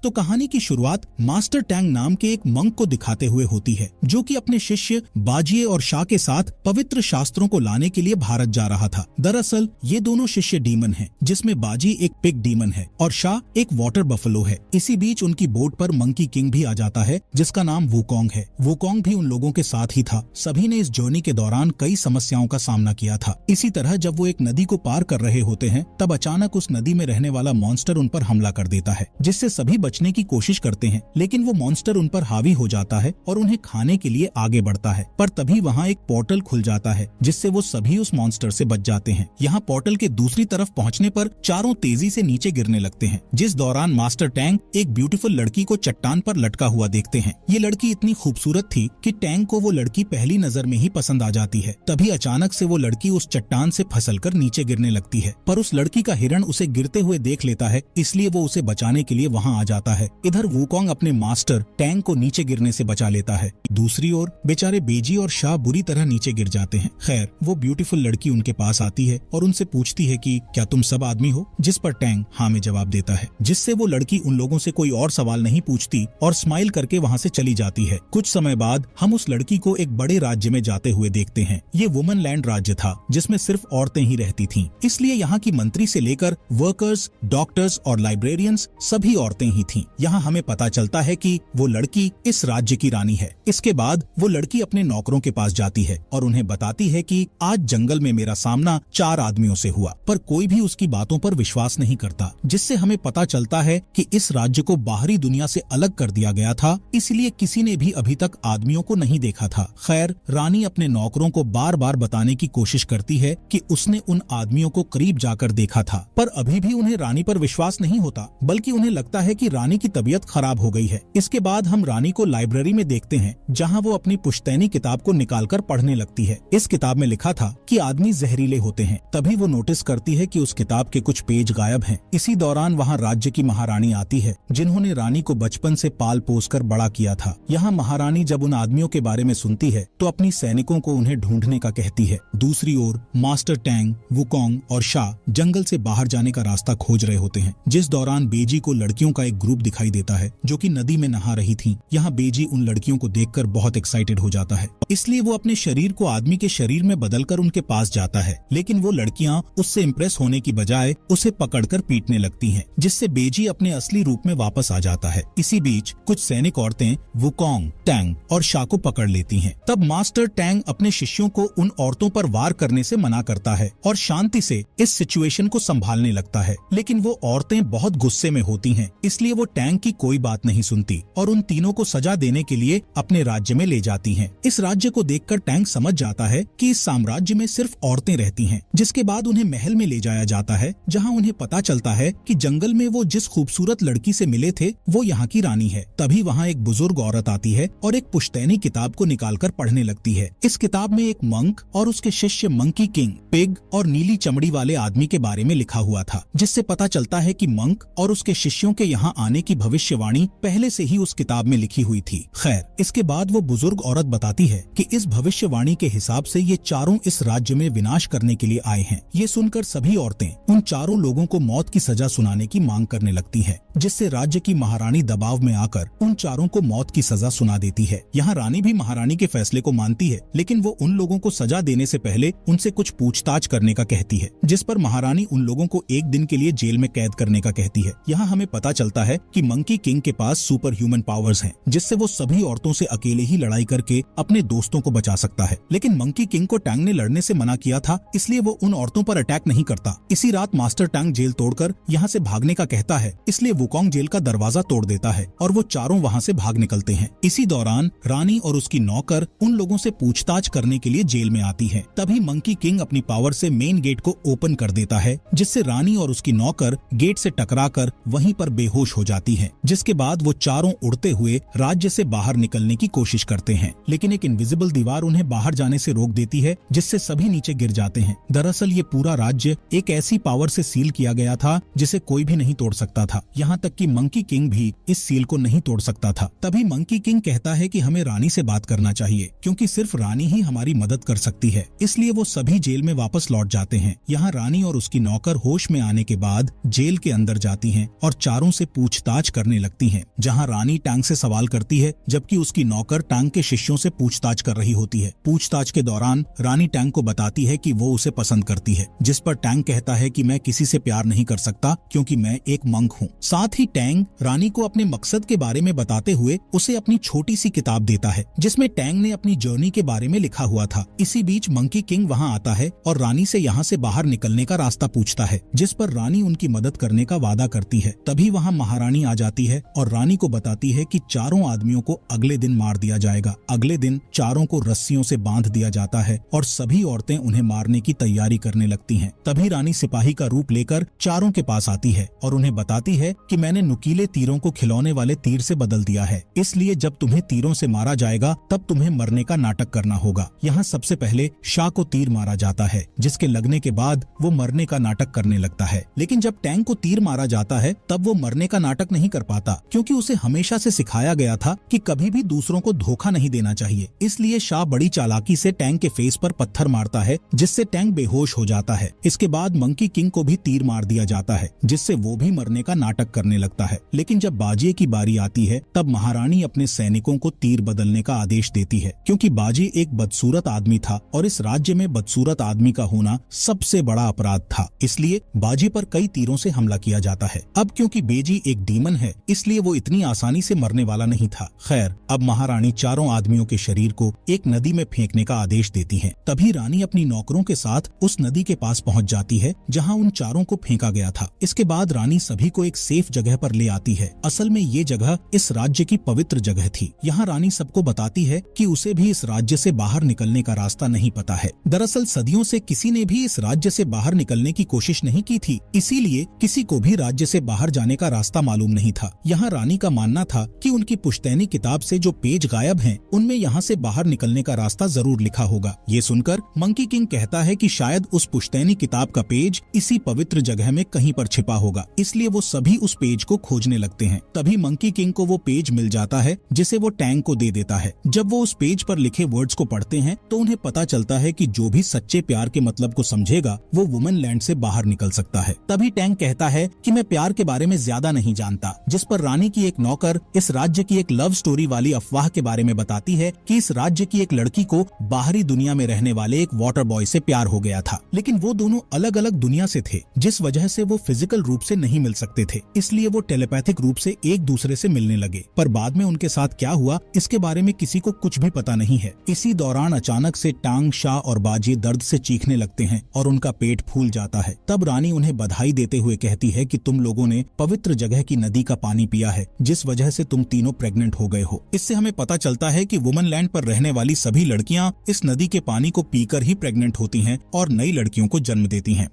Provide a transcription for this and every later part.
तो कहानी की शुरुआत मास्टर टैंग नाम के एक मंक को दिखाते हुए होती है, जो कि अपने शिष्य बाजिए और शाह के साथ पवित्र शास्त्रों को लाने के लिए भारत जा रहा था। दरअसल ये दोनों शिष्य डीमन हैं, जिसमें बाजी एक पिग डीमन है और शाह एक वाटर बफलो है। इसी बीच उनकी बोट पर मंकी किंग भी आ जाता है, जिसका नाम वुकोंग है। वुकोंग भी उन लोगों के साथ ही था। सभी ने इस जर्नी के दौरान कई समस्याओं का सामना किया था। इसी तरह जब वो एक नदी को पार कर रहे होते हैं, तब अचानक उस नदी में रहने वाला मॉन्स्टर उन पर हमला कर देता है, जिससे सभी बचने की कोशिश करते हैं, लेकिन वो मॉन्स्टर उन पर हावी हो जाता है और उन्हें खाने के लिए आगे बढ़ता है। पर तभी वहाँ एक पोर्टल खुल जाता है, जिससे वो सभी उस मॉन्स्टर से बच जाते हैं। यहाँ पोर्टल के दूसरी तरफ पहुँचने पर चारों तेजी से नीचे गिरने लगते हैं, जिस दौरान मास्टर टैंग एक ब्यूटीफुल लड़की को चट्टान पर लटका हुआ देखते हैं। ये लड़की इतनी खूबसूरत थी कि टैंग को वो लड़की पहली नजर में ही पसंद आ जाती है। तभी अचानक से वो लड़की उस चट्टान से फिसलकर नीचे गिरने लगती है, पर उस लड़की का हिरण उसे गिरते हुए देख लेता है, इसलिए वो उसे बचाने के लिए वहाँ आ जाता है। इधर वुकोंग अपने मास्टर टैंग को नीचे गिरने से बचा लेता है। दूसरी ओर बेचारे बेजी और शाह बुरी तरह नीचे गिर जाते हैं। खैर, वो ब्यूटीफुल लड़की उनके पास आती है और उनसे पूछती है कि क्या तुम सब आदमी हो, जिस पर टैंग हाँ में जवाब देता है, जिससे वो लड़की उन लोगों से कोई और सवाल नहीं पूछती और स्माइल करके वहाँ से चली जाती है। कुछ समय बाद हम उस लड़की को एक बड़े राज्य में जाते हुए देखते हैं। ये वुमन लैंड राज्य था, जिसमें सिर्फ औरतें ही रहती थीं, इसलिए यहाँ की मंत्री से लेकर वर्कर्स, डॉक्टर्स और लाइब्रेरियंस सभी औरतें ही थीं। यहाँ हमें पता चलता है कि वो लड़की इस राज्य की रानी है। इसके बाद वो लड़की अपने नौकरों के पास जाती है और उन्हें बताती है कि आज जंगल में मेरा सामना 4 आदमियों से हुआ, पर कोई भी उसकी बातों पर विश्वास नहीं करता, जिससे हमें पता चलता है कि इस राज्य को बाहरी दुनिया से अलग कर दिया गया था, इसलिए किसी ने भी अभी तक आदमियों को नहीं देखा था। खैर, रानी अपने नौकरों को बार बार बताने की कोशिश करती है कि उसने उन आदमियों को करीब जाकर देखा था, पर अभी भी उन्हें रानी पर विश्वास नहीं होता, बल्कि उन्हें लगता है कि रानी की तबीयत खराब हो गई है। इसके बाद हम रानी को लाइब्रेरी में देखते हैं, जहाँ वो अपनी पुश्तैनी किताब को निकालकर पढ़ने लगती है। इस किताब में लिखा था कि आदमी जहरीले होते हैं। तभी वो नोटिस करती है कि उस किताब के कुछ पेज गायब हैं। इसी दौरान वहाँ राज्य की महारानी आती है, जिन्होंने रानी को बचपन से पाल पोस कर बड़ा किया था। यहाँ महारानी जब उन आदमियों के बारे में सुनती है, तो अपनी सैनिकों को उन्हें ढूंढने का कहती है। दूसरी ओर मास्टर टैंग, वुकोंग और शाह जंगल से बाहर जाने का रास्ता खोज रहे होते हैं, जिस दौरान बेजी को लड़कियों का एक ग्रुप दिखाई देता है, जो कि नदी में नहा रही थीं। यहाँ बेजी उन लड़कियों को देखकर बहुत एक्साइटेड हो जाता है, इसलिए वो अपने शरीर को आदमी के शरीर में बदलकर उनके पास जाता है, लेकिन वो लड़कियाँ उससे इम्प्रेस होने की बजाय उसे पकड़कर पीटने लगती हैं, जिससे बेजी अपने असली रूप में वापस आ जाता है। इसी बीच कुछ सैनिक औरतें वुकोंग, टैंग और शाह को पकड़ लेती हैं। तब मास्टर टैंग अपने शिष्यों को उन औरतों पर वार करने से मना करता है और शांति से इस सिचुएशन को संभालने लगता है, लेकिन वो औरतें बहुत गुस्से में होती हैं, इसलिए वो टैंग की कोई बात नहीं सुनती और उन तीनों को सजा देने के लिए अपने राज्य में ले जाती हैं। इस राज्य को देखकर टैंग समझ जाता है कि इस साम्राज्य में सिर्फ औरतें रहती हैं, जिसके बाद उन्हें महल में ले जाया जाता है, जहाँ उन्हें पता चलता है कि जंगल में वो जिस खूबसूरत लड़की से मिले थे, वो यहाँ की रानी है। तभी वहाँ एक बुजुर्ग औरत आती है और एक पुश्तैनी किताब को निकालकर पढ़ने लगती है। इस किताब में एक मंक और उसके शिष्य मंकी किंग, पिग और नीली चमड़ी वाले आदमी के बारे में लिखा हुआ था, जिससे पता चलता है कि मंक और उसके शिष्यों के यहाँ आने की भविष्यवाणी पहले से ही उस किताब में लिखी हुई थी। खैर, इसके बाद वो बुजुर्ग औरत बताती है कि इस भविष्यवाणी के हिसाब से ये चारों इस राज्य में विनाश करने के लिए आए हैं। ये सुनकर सभी औरतें उन चारों लोगों को मौत की सजा सुनाने की मांग करने लगती हैं, जिससे राज्य की महारानी दबाव में आकर उन चारों को मौत की सजा सुना देती है। यहाँ रानी भी महारानी के फैसले को मानती है, लेकिन वो उन लोगों को सजा देने से पहले उनसे कुछ पूछताछ करने का कहती है, जिस पर महारानी उन लोगों को 1 दिन के लिए जेल में कैद करने का कहती है। यहाँ हमें पता चलता है कि मंकी किंग के पास सुपर ह्यूमन पावर्स हैं, जिससे वो सभी औरतों से अकेले ही लड़ाई करके अपने दोस्तों को बचा सकता है। लेकिन मंकी किंग को टैंग ने लड़ने से मना किया था, इसलिए वो उन औरतों पर अटैक नहीं करता। इसी रात मास्टर टैंग जेल तोड़कर यहाँ से भागने का कहता है, इसलिए वुकोंग जेल का दरवाजा तोड़ देता है और वो चारों वहाँ से भाग निकलते हैं। इसी दौरान रानी और उसकी नौकर उन लोगों से पूछताछ करने के लिए जेल में आती है। तभी मंकी किंग अपनी पावर से मेन गेट को ओपन कर देता है, जिससे रानी और उसकी नौकर गेट से टकराकर वहीं पर बेहोश हो जाती है। जिसके बाद वो चारों उड़ते हुए राज्य से बाहर निकलने की कोशिश करते हैं, लेकिन एक इनविजिबल दीवार उन्हें बाहर जाने से रोक देती है, जिससे सभी नीचे गिर जाते हैं। दरअसल ये पूरा राज्य एक ऐसी पावर से सील किया गया था जिसे कोई भी नहीं तोड़ सकता था, यहाँ तक कि मंकी किंग भी इस सील को नहीं तोड़ सकता था। तभी मंकी किंग कहता है कि हमें रानी से बात करना चाहिए, क्योंकि सिर्फ रानी ही हमारी मदद कर सकती है। इसलिए वो सभी जेल में वापस लौट जाते हैं। यहाँ रानी और उसकी नौकर होश में आने के बाद जेल के अंदर जाती हैं और चारों से पूछ पूछताछ करने लगती हैं, जहां रानी टैंग से सवाल करती है जबकि उसकी नौकर टैंग के शिष्यों से पूछताछ कर रही होती है। पूछताछ के दौरान रानी टैंग को बताती है कि वो उसे पसंद करती है, जिस पर टैंग कहता है कि मैं किसी से प्यार नहीं कर सकता क्योंकि मैं एक मंक हूँ। साथ ही टैंग रानी को अपने मकसद के बारे में बताते हुए उसे अपनी छोटी सी किताब देता है जिसमें टैंग ने अपनी जर्नी के बारे में लिखा हुआ था। इसी बीच मंकी किंग वहाँ आता है और रानी से यहाँ से बाहर निकलने का रास्ता पूछता है, जिस पर रानी उनकी मदद करने का वादा करती है। तभी वहाँ महारानी आ जाती है और रानी को बताती है कि चारों आदमियों को अगले दिन मार दिया जाएगा। अगले दिन चारों को रस्सियों से बांध दिया जाता है और सभी औरतें उन्हें मारने की तैयारी करने लगती हैं। तभी रानी सिपाही का रूप लेकर चारों के पास आती है और उन्हें बताती है कि मैंने नुकीले तीरों को खिलौने वाले तीर से बदल दिया है, इसलिए जब तुम्हें तीरों से मारा जाएगा तब तुम्हें मरने का नाटक करना होगा। यहाँ सबसे पहले शाह को तीर मारा जाता है, जिसके लगने के बाद वो मरने का नाटक करने लगता है। लेकिन जब टैंग को तीर मारा जाता है तब वो मरने का नाटक नहीं कर पाता, क्योंकि उसे हमेशा से सिखाया गया था कि कभी भी दूसरों को धोखा नहीं देना चाहिए। इसलिए शाह बड़ी चालाकी से टैंग के फेस पर पत्थर मारता है, जिससे टैंग बेहोश हो जाता है। इसके बाद मंकी किंग को भी तीर मार दिया जाता है, जिससे वो भी मरने का नाटक करने लगता है। लेकिन जब बाजिए की बारी आती है तब महारानी अपने सैनिकों को तीर बदलने का आदेश देती है, क्योंकि बाजी एक बदसूरत आदमी था और इस राज्य में बदसूरत आदमी का होना सबसे बड़ा अपराध था। इसलिए बाजी पर कई तीरों से हमला किया जाता है। अब क्योंकि बेजी एक डीमन है, इसलिए वो इतनी आसानी से मरने वाला नहीं था। खैर, अब महारानी चारों आदमियों के शरीर को एक नदी में फेंकने का आदेश देती है। तभी रानी अपनी नौकरों के साथ उस नदी के पास पहुंच जाती है जहां उन चारों को फेंका गया था। इसके बाद रानी सभी को एक सेफ जगह पर ले आती है। असल में ये जगह इस राज्य की पवित्र जगह थी। यहाँ रानी सबको बताती है कि उसे भी इस राज्य से बाहर निकलने का रास्ता नहीं पता है। दरअसल सदियों से किसी ने भी इस राज्य से बाहर निकलने की कोशिश नहीं की थी, इसीलिए किसी को भी राज्य से बाहर जाने का रास्ता मालूम नहीं था। यहाँ रानी का मानना था कि उनकी पुश्तैनी किताब से जो पेज गायब हैं, उनमें यहाँ से बाहर निकलने का रास्ता जरूर लिखा होगा। ये सुनकर मंकी किंग कहता है कि शायद उस पुश्तैनी किताब का पेज इसी पवित्र जगह में कहीं पर छिपा होगा, इसलिए वो सभी उस पेज को खोजने लगते हैं। तभी मंकी किंग को वो पेज मिल जाता है, जिसे वो टैंग को दे देता है। जब वो उस पेज पर लिखे वर्ड्स को पढ़ते हैं तो उन्हें पता चलता है कि जो भी सच्चे प्यार के मतलब को समझेगा वो वुमन लैंड से बाहर निकल सकता है। तभी टैंग कहता है कि मैं प्यार के बारे में ज्यादा नहीं जानता, जिस पर रानी की एक नौकर इस राज्य की एक लव स्टोरी वाली अफवाह के बारे में बताती है कि इस राज्य की एक लड़की को बाहरी दुनिया में रहने वाले एक वाटर बॉय से प्यार हो गया था, लेकिन वो दोनों अलग अलग दुनिया से थे, जिस वजह से वो फिजिकल रूप से नहीं मिल सकते थे। इसलिए वो टेलीपैथिक रूप से एक दूसरे से मिलने लगे, पर बाद में उनके साथ क्या हुआ इसके बारे में किसी को कुछ भी पता नहीं है। इसी दौरान अचानक से टांग, शाह और बाजी दर्द से चीखने लगते हैं और उनका पेट फूल जाता है। तब रानी उन्हें बधाई देते हुए कहती है कि तुम लोगों ने पवित्र जगह की नदी का पानी पिया है, जिस वजह से तुम तीनों प्रेग्नेंट हो गए हो। इससे हमें पता चलता है कि वुमन लैंड पर रहने वाली सभी लड़कियां इस नदी के पानी को पीकर ही प्रेग्नेंट होती हैं और नई लड़कियों को जन्म देती हैं।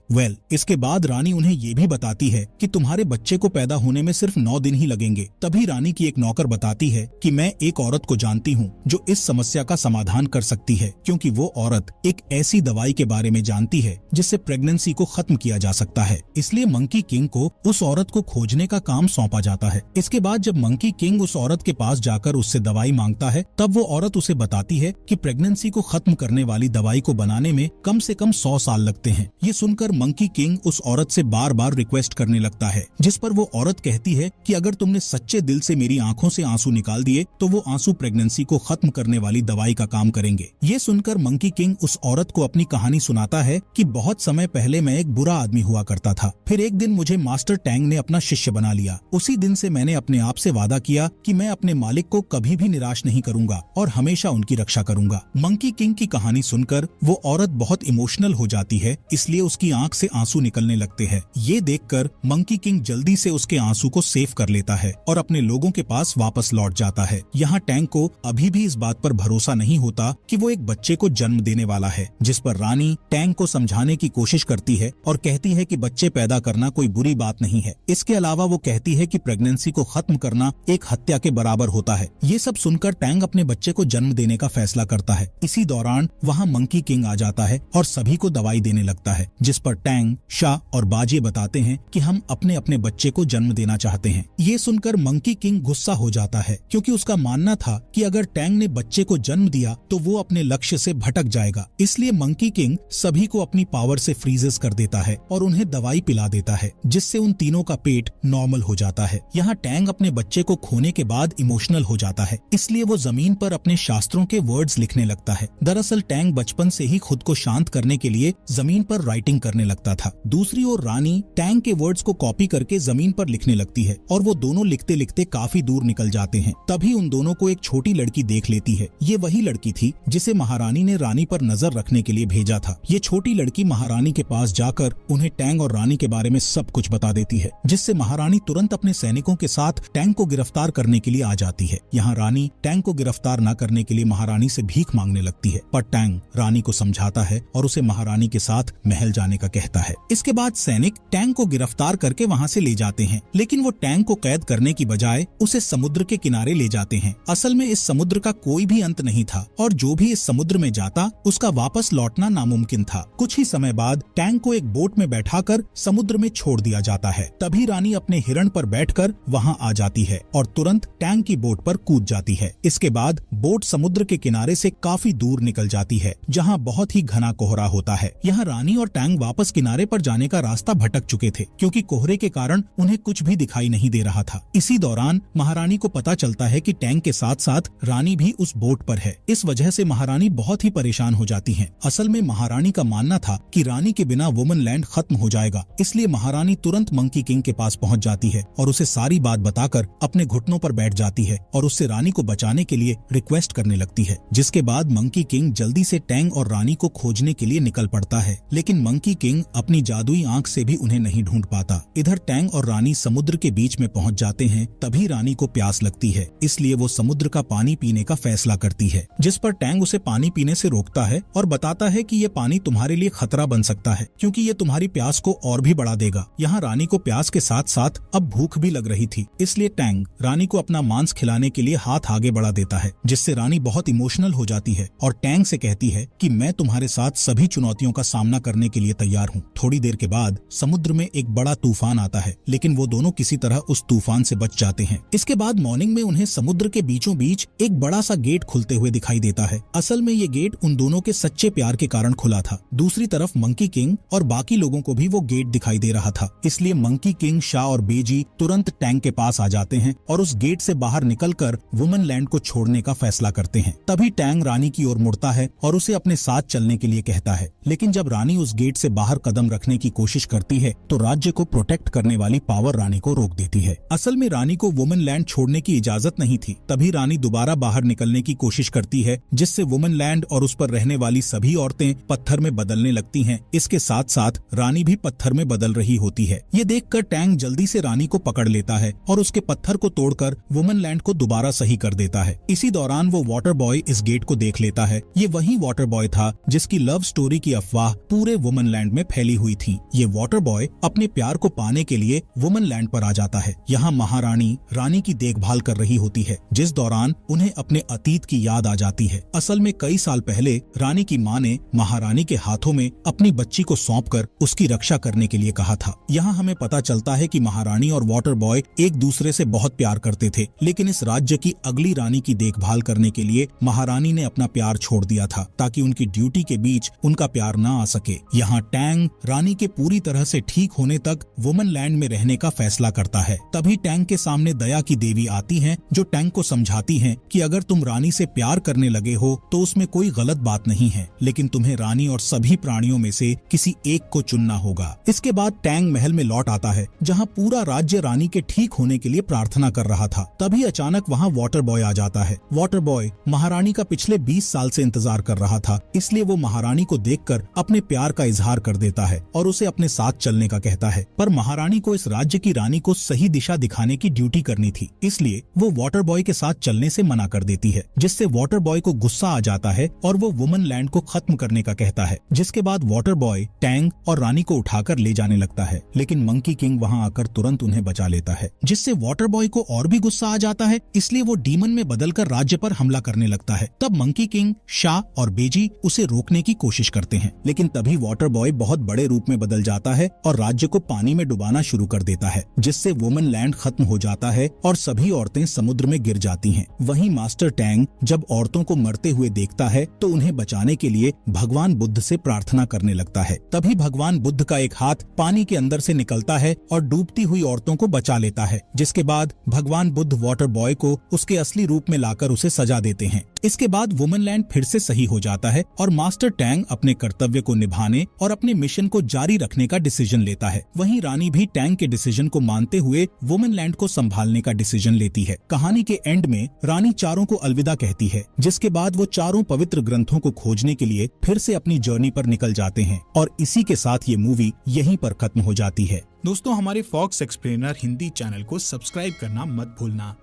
इसके बाद रानी उन्हें ये भी बताती है कि तुम्हारे बच्चे को पैदा होने में सिर्फ 9 दिन ही लगेंगे। तभी रानी की एक नौकर बताती है कि मैं एक औरत को जानती हूँ जो इस समस्या का समाधान कर सकती है, क्योंकि वो औरत एक ऐसी दवाई के बारे में जानती है जिससे प्रेगनेंसी को खत्म किया जा सकता है। इसलिए मंकी किंग को उस औरत को खोजने का काम सौंपा जाता है। इसके बाद जब मंकी किंग उस औरत के पास जाकर उससे दवाई मांगता है, तब वो औरत उसे बताती है कि प्रेगनेंसी को खत्म करने वाली दवाई को बनाने में कम से कम 100 साल लगते हैं। ये सुनकर मंकी किंग उस औरत से बार बार रिक्वेस्ट करने लगता है, जिस पर वो औरत कहती है कि अगर तुमने सच्चे दिल से मेरी आंखों से आंसू निकाल दिए तो वो आंसू प्रेगनेंसी को खत्म करने वाली दवाई का काम करेंगे। ये सुनकर मंकी किंग उस औरत को अपनी कहानी सुनाता है कि बहुत समय पहले मैं एक बुरा आदमी हुआ करता था, फिर एक दिन मुझे मास्टर टैंग ने अपना शिष्य बना लिया। उसी दिन से मैंने अपने आप से वादा किया कि मैं अपने मालिक को कभी भी निराश नहीं करूंगा और हमेशा उनकी रक्षा करूंगा। मंकी किंग की कहानी सुनकर वो औरत बहुत इमोशनल हो जाती है, इसलिए उसकी आंख से आंसू निकलने लगते हैं। ये देखकर मंकी किंग जल्दी से उसके आंसू को सेव कर लेता है और अपने लोगों के पास वापस लौट जाता है। यहाँ टैंग को अभी भी इस बात पर भरोसा नहीं होता कि वो एक बच्चे को जन्म देने वाला है, जिस पर रानी टैंग को समझाने की कोशिश करती है और कहती है कि बच्चे पैदा करना कोई बुरी बात नहीं है। इसके अलावा वो कहती है कि प्रेगनेंसी को खत्म करना एक हत्या के बराबर होता है। ये सब सुनकर टैंग अपने बच्चे को जन्म देने का फैसला करता है। इसी दौरान वहाँ मंकी किंग आ जाता है और सभी को दवाई देने लगता है, जिस पर टैंग, शाह और बाजी बताते हैं कि हम अपने अपने बच्चे को जन्म देना चाहते हैं। ये सुनकर मंकी किंग गुस्सा हो जाता है, क्योंकि उसका मानना था कि अगर टैंग ने बच्चे को जन्म दिया तो वो अपने लक्ष्य से भटक जाएगा। इसलिए मंकी किंग सभी को अपनी पावर से फ्रीजेस कर देता है और उन्हें दवाई पिला देता है, जिससे उन तीनों का पेट नॉर्मल हो जाता है। यहाँ टैंग अपने बच्चे को खोने के बाद इमोशनल हो जाता है, इसलिए वो जमीन पर अपने शास्त्रों के वर्ड्स लिखने लगता है। दरअसल टैंग बचपन से ही खुद को शांत करने के लिए जमीन पर राइटिंग करने लगता था। दूसरी ओर रानी टैंग के वर्ड्स को कॉपी करके जमीन पर लिखने लगती है और वो दोनों लिखते लिखते काफी दूर निकल जाते हैं। तभी उन दोनों को एक छोटी लड़की देख लेती है। ये वही लड़की थी जिसे महारानी ने रानी पर नजर रखने के लिए भेजा था। ये छोटी लड़की महारानी के पास जाकर उन्हें टैंग और रानी के बारे में सब कुछ बता देती है, जिससे महारानी तुरंत अपने सैनिकों के साथ टैंग को गिरफ्तार करने के लिए आ जाती है। यहाँ रानी टैंग को गिरफ्तार न करने के लिए महारानी से भीख मांगने लगती है, पर टैंग रानी को समझाता है और उसे महारानी के साथ महल जाने का कहता है। इसके बाद सैनिक टैंग को गिरफ्तार करके वहाँ से ले जाते हैं, लेकिन वो टैंग को कैद करने की बजाय उसे समुद्र के किनारे ले जाते हैं। असल में इस समुद्र का कोई भी अंत नहीं था और जो भी इस समुद्र में जाता उसका वापस लौटना नामुमकिन था। कुछ ही समय बाद टैंग को एक बोट में बैठाकर समुद्र में छोड़ दिया जाता है। तभी रानी अपने हिरण पर बैठकर वहाँ आ जाती है और तुरंत टैंग की बोट पर कूद जाती है। इसके बाद बोट समुद्र के किनारे से काफी दूर निकल जाती है, जहाँ बहुत ही घना कोहरा होता है। यहाँ रानी और टैंग वापस किनारे पर जाने का रास्ता भटक चुके थे, क्योंकि कोहरे के कारण उन्हें कुछ भी दिखाई नहीं दे रहा था। इसी दौरान महारानी को पता चलता है कि टैंग के साथ साथ रानी भी उस बोट पर है। इस वजह से महारानी बहुत ही परेशान हो जाती हैं। असल में महारानी का मानना था कि रानी के बिना वुमन लैंड खत्म हो जाएगा, इसलिए महारानी तुरंत मंकी किंग के पास पहुंच जाती है और उसे सारी बात बताकर अपने घुटनों पर बैठ जाती है और उससे रानी को बचाने के लिए रिक्वेस्ट करने लगती है। जिसके बाद मंकी किंग जल्दी से टैंग और रानी को खोजने के लिए निकल पड़ता है, लेकिन मंकी किंग अपनी जादुई आंख से भी उन्हें नहीं ढूंढ पाता। इधर टैंग और रानी समुद्र के बीच में पहुंच जाते हैं। तभी रानी को प्यास लगती है, इसलिए वो समुद्र का पानी पीने का फैसला करती है, जिस पर टैंग उसे पानी पीने से रोकता है और बताता है कि ये पानी तुम्हारे लिए खतरा बन सकता है, क्योंकि ये तुम्हारी प्यास को और भी बढ़ा देगा। यहाँ रानी को प्यास के साथ साथ अब भूख भी लग रही थी, इसलिए टैंग रानी को अपना मांस खिलाने के लिए हाथ आगे बढ़ा देता है, जिससे रानी बहुत इमोशनल हो जाती है और टैंग से कहती है कि मैं तुम्हारे साथ सभी चुनौतियों का सामना करने के लिए तैयार हूँ। थोड़ी देर के बाद समुद्र में एक बड़ा तूफान आता है, लेकिन वो दोनों किसी तरह उस तूफान से बच जाते हैं। इसके बाद मॉर्निंग में उन्हें समुद्र के बीचों बीच एक बड़ा सा गेट खुलते हुए दिखाई देता है। असल में ये गेट उन दोनों के सच्चे प्यार के कारण खुला था। दूसरी तरफ मंकी किंग और बाकी लोगों को भी वो गेट दिखाई दे रहा था, इसलिए मंकी किंग, शाह और बेजी तुरंत टैंग के पास आ जाते हैं और उस गेट से बाहर निकलकर वुमन लैंड को छोड़ने का फैसला करते हैं। तभी टैंग रानी की ओर मुड़ता है और उसे अपने साथ चलने के लिए कहता है, लेकिन जब रानी उस गेट से बाहर कदम रखने की कोशिश करती है तो राज्य को प्रोटेक्ट करने वाली पावर रानी को रोक देती है। असल में रानी को वुमन लैंड छोड़ने की इजाजत नहीं थी। तभी रानी दोबारा बाहर निकलने की कोशिश करती है, जिससे वुमन लैंड और उस पर रहने वाली सभी औरतें पत्थर में बदलने लगती हैं। इसके साथ साथ रानी भी पत्थर में बदल रही होती है। ये देखकर टैंग जल्दी से रानी को पकड़ लेता है और उसके पत्थर को तोड़कर वुमन लैंड को दोबारा सही कर देता है। इसी दौरान वो वाटर बॉय इस गेट को देख लेता है। ये वही वाटर बॉय था जिसकी लव स्टोरी की अफवाह पूरे वुमन लैंड में फैली हुई थी। ये वाटर बॉय अपने प्यार को पाने के लिए वुमन लैंड पर आ जाता है। यहाँ महारानी रानी की देखभाल कर रही होती है, जिस दौरान उन्हें अपने अतीत की याद आ जाती है। असल में कई साल पहले रानी की माँ ने महारानी के हाथों में अपनी बच्ची को सौंपकर उसकी रक्षा करने के लिए कहा था। यहाँ हमें पता चलता है कि महारानी और वाटर बॉय एक दूसरे से बहुत प्यार करते थे, लेकिन इस राज्य की अगली रानी की देखभाल करने के लिए महारानी ने अपना प्यार छोड़ दिया था, ताकि उनकी ड्यूटी के बीच उनका प्यार न आ सके। यहाँ टैंग रानी के पूरी तरह से ठीक होने तक वुमन लैंड में रहने का फैसला करता है। तभी टैंग के सामने दया की देवी आती हैं, जो टैंग को समझाती हैं कि अगर तुम रानी से प्यार करने लगे हो तो उसमें कोई गलत बात नहीं है, लेकिन तुम्हें रानी और सभी प्राणियों में से किसी एक को चुनना होगा। इसके बाद टैंग महल में लौट आता है, जहाँ पूरा राज्य रानी के ठीक होने के लिए प्रार्थना कर रहा था। तभी अचानक वहाँ वाटर बॉय आ जाता है। वाटर बॉय महारानी का पिछले 20 साल से इंतजार कर रहा था, इसलिए वो महारानी को देखकर अपने प्यार का इजहार कर देता है और उसे अपने साथ चलने का कहता है। पर महारानी को इस राज्य की रानी को सही दिशा दिखाने की ड्यूटी करनी थी, इसलिए वो वाटर बॉय के साथ चलने से मना कर देती है, जिससे वाटर बॉय को गुस्सा आ जाता है और वो वुमन लैंड को खत्म करने का कहता है। जिसके बाद वाटर बॉय टैंग और रानी को उठाकर ले जाने लगता है, लेकिन मंकी किंग वहाँ आकर तुरंत उन्हें बचा लेता है, जिससे वाटर बॉय को और भी गुस्सा आ जाता है, इसलिए वो डीमन में बदलकर राज्य पर हमला करने लगता है। तब मंकी किंग, शाह और बेजी उसे रोकने की कोशिश करते हैं, लेकिन तभी वाटर बॉय बहुत बड़े रूप में बदल जाता है और राज्य को पानी में डुबाना शुरू कर देता है, जिससे वुमन लैंड खत्म हो जाता है और सभी औरतें समुद्र में गिर जाती हैं। वहीं मास्टर टैंग जब औरतों को मरते हुए देखता है तो उन्हें बचाने के लिए भगवान बुद्ध से प्रार्थना करने लगता है। तभी भगवान बुद्ध का एक हाथ पानी के अंदर से निकलता है और डूबती हुई औरतों को बचा लेता है, जिसके बाद भगवान बुद्ध वाटर बॉय को उसके असली रूप में लाकर उसे सजा देते हैं। इसके बाद वुमनलैंड फिर से सही हो जाता है और मास्टर टैंग अपने कर्तव्य को निभाने और अपने मिशन को जारी रखने का डिसीजन लेता है। वहीं रानी भी टैंग के डिसीजन को मानते हुए वुमनलैंड को संभालने का डिसीजन लेती है। कहानी के एंड में रानी चारों को अलविदा कहती है, जिसके बाद वो चारों पवित्र ग्रंथों को खोजने के लिए फिर से अपनी जर्नी पर निकल जाते हैं और इसी के साथ ये मूवी यहीं पर खत्म हो जाती है। दोस्तों, हमारे फॉक्स एक्सप्लेनर हिंदी चैनल को सब्सक्राइब करना मत भूलना।